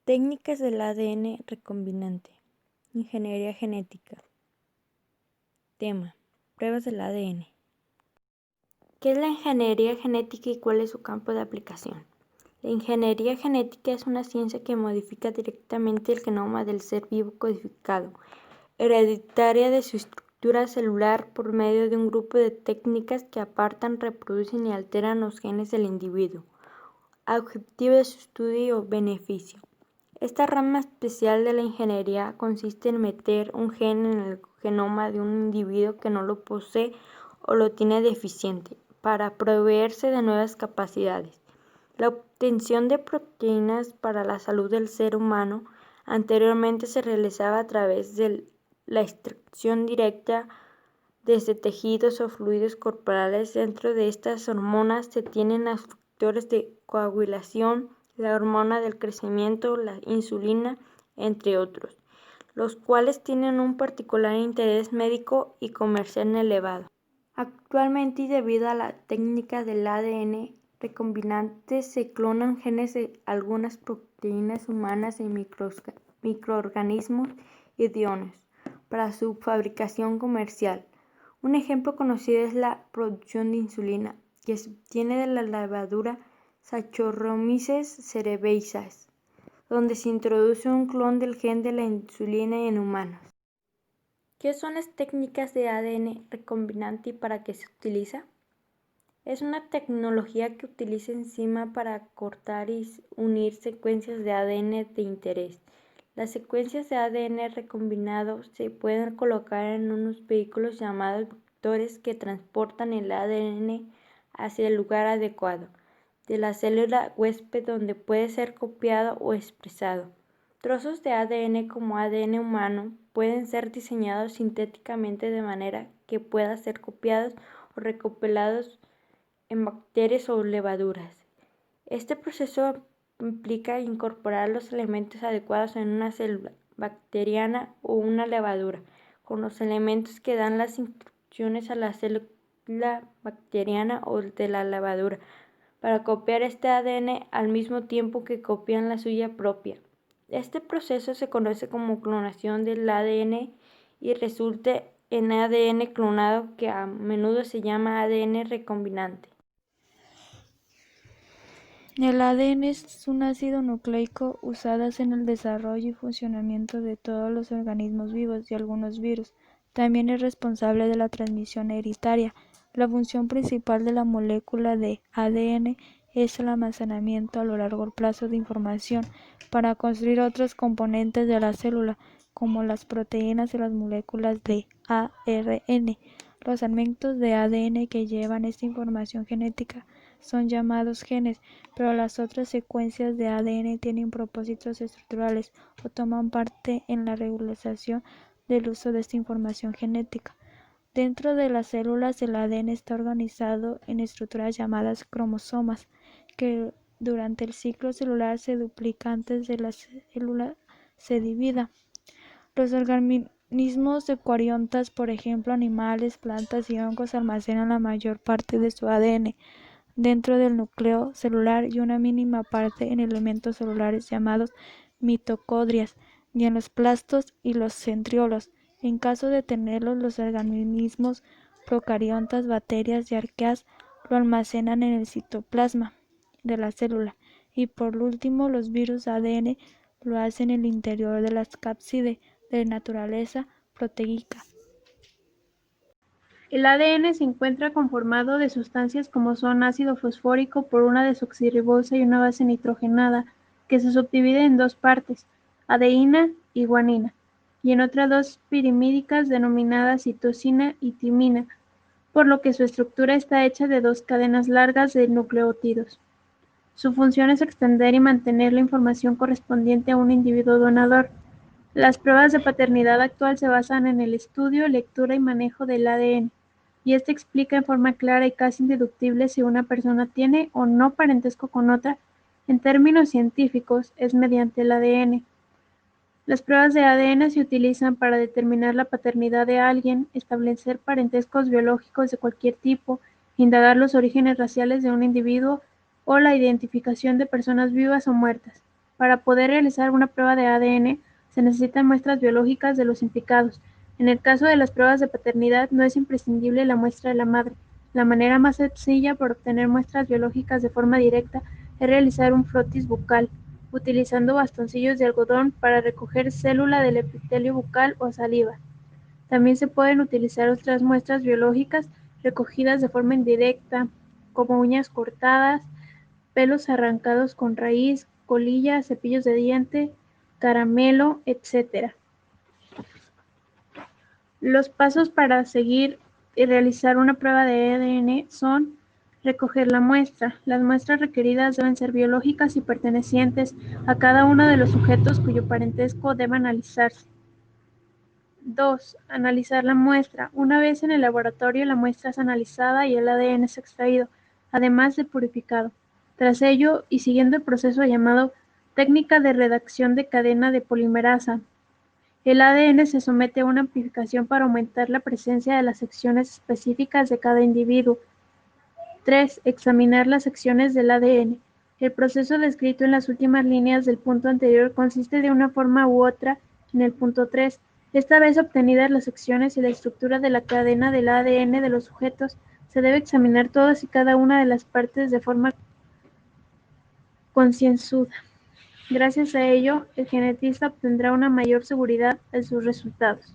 Técnicas del ADN recombinante. Ingeniería genética. Tema: pruebas del ADN. ¿Qué es la ingeniería genética y cuál es su campo de aplicación? La ingeniería genética es una ciencia que modifica directamente el genoma del ser vivo codificado, hereditaria de su estructura celular por medio de un grupo de técnicas que apartan, reproducen y alteran los genes del individuo, a objetivo de su estudio o beneficio. Esta rama especial de la ingeniería consiste en meter un gen en el genoma de un individuo que no lo posee o lo tiene deficiente, para proveerse de nuevas capacidades. La obtención de proteínas para la salud del ser humano anteriormente se realizaba a través de la extracción directa desde tejidos o fluidos corporales. Dentro de estas hormonas se tienen los factores de coagulación, la hormona del crecimiento, la insulina, entre otros, los cuales tienen un particular interés médico y comercial elevado. Actualmente, y debido a la técnica del ADN recombinante, se clonan genes de algunas proteínas humanas en microorganismos idóneos para su fabricación comercial. Un ejemplo conocido es la producción de insulina, que se obtiene de la levadura Saccharomyces cerevisiae, donde se introduce un clon del gen de la insulina en humanos. ¿Qué son las técnicas de ADN recombinante y para qué se utiliza? Es una tecnología que utiliza enzimas para cortar y unir secuencias de ADN de interés. Las secuencias de ADN recombinado se pueden colocar en unos vehículos llamados vectores que transportan el ADN hacia el lugar adecuado de la célula huésped donde puede ser copiado o expresado. Trozos de ADN como ADN humano pueden ser diseñados sintéticamente de manera que puedan ser copiados o recopilados en bacterias o levaduras. Este proceso implica incorporar los elementos adecuados en una célula bacteriana o una levadura, con los elementos que dan las instrucciones a la célula bacteriana o de la levadura, para copiar este ADN al mismo tiempo que copian la suya propia. Este proceso se conoce como clonación del ADN y resulta en ADN clonado, que a menudo se llama ADN recombinante. El ADN es un ácido nucleico usado en el desarrollo y funcionamiento de todos los organismos vivos y algunos virus. También es responsable de la transmisión hereditaria. La función principal de la molécula de ADN es el almacenamiento a lo largo plazo de información para construir otros componentes de la célula, como las proteínas y las moléculas de ARN. Los segmentos de ADN que llevan esta información genética son llamados genes, pero las otras secuencias de ADN tienen propósitos estructurales o toman parte en la regulación del uso de esta información genética. Dentro de las células, el ADN está organizado en estructuras llamadas cromosomas, que durante el ciclo celular se duplican antes de la célula se divida. Los organismos eucariotas, por ejemplo animales, plantas y hongos, almacenan la mayor parte de su ADN dentro del núcleo celular y una mínima parte en elementos celulares llamados mitocondrias y en los plastos y los centriolos. En caso de tenerlos, los organismos procariotas, bacterias y arqueas lo almacenan en el citoplasma de la célula, y por último los virus ADN lo hacen en el interior de las cápsides de naturaleza proteica. El ADN se encuentra conformado de sustancias como son ácido fosfórico por una desoxirribosa y una base nitrogenada, que se subdivide en dos partes, adeína y guanina, y en otras dos pirimídicas denominadas citosina y timina, por lo que su estructura está hecha de dos cadenas largas de nucleótidos. Su función es extender y mantener la información correspondiente a un individuo donador. Las pruebas de paternidad actual se basan en el estudio, lectura y manejo del ADN, y este explica en forma clara y casi indeductible si una persona tiene o no parentesco con otra. En términos científicos, es mediante el ADN. Las pruebas de ADN se utilizan para determinar la paternidad de alguien, establecer parentescos biológicos de cualquier tipo, indagar los orígenes raciales de un individuo o la identificación de personas vivas o muertas. Para poder realizar una prueba de ADN, se necesitan muestras biológicas de los implicados. En el caso de las pruebas de paternidad, no es imprescindible la muestra de la madre. La manera más sencilla para obtener muestras biológicas de forma directa es realizar un frotis bucal, utilizando bastoncillos de algodón para recoger célula del epitelio bucal o saliva. También se pueden utilizar otras muestras biológicas recogidas de forma indirecta, como uñas cortadas, pelos arrancados con raíz, colilla, cepillos de diente, caramelo, etc. Los pasos para seguir y realizar una prueba de ADN son: recoger la muestra. Las muestras requeridas deben ser biológicas y pertenecientes a cada uno de los sujetos cuyo parentesco deba analizarse. 2. Analizar la muestra. Una vez en el laboratorio, la muestra es analizada y el ADN es extraído, además de purificado. Tras ello, y siguiendo el proceso llamado técnica de reacción de cadena de polimerasa, el ADN se somete a una amplificación para aumentar la presencia de las secciones específicas de cada individuo. 3. Examinar las secciones del ADN. El proceso descrito en las últimas líneas del punto anterior consiste de una forma u otra en el punto 3. Esta vez obtenidas las secciones y la estructura de la cadena del ADN de los sujetos, se debe examinar todas y cada una de las partes de forma concienzuda. Gracias a ello, el genetista obtendrá una mayor seguridad en sus resultados.